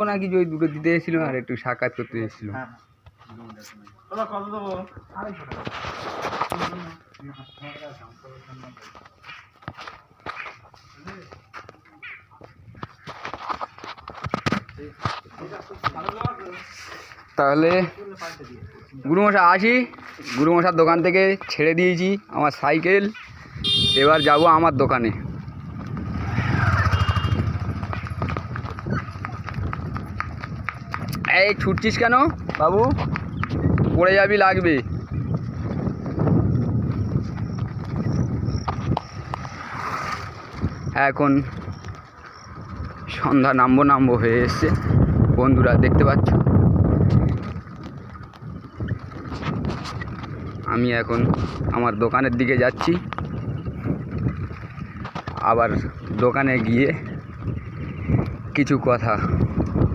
নাকি ওই দুটো দিতে এসেছিল আর একটু সাক্ষাৎ করতে এসেছিল। তাহলে গুরুমশাই আসি, গুরুমশার দোকান থেকে ছেড়ে দিয়েছি আমার সাইকেল, এবার যাব আমার দোকানে। এই ছুটছিস কেন বাবু, পড়ে যাবি, লাগবে। এখন সন্ধ্যা নামবো হয়ে এসছে বন্ধুরা, দেখতে পাচ্ছ। আমি এখন আমার দোকানের দিকে যাচ্ছি, আবার দোকানে গিয়ে কিছু কথা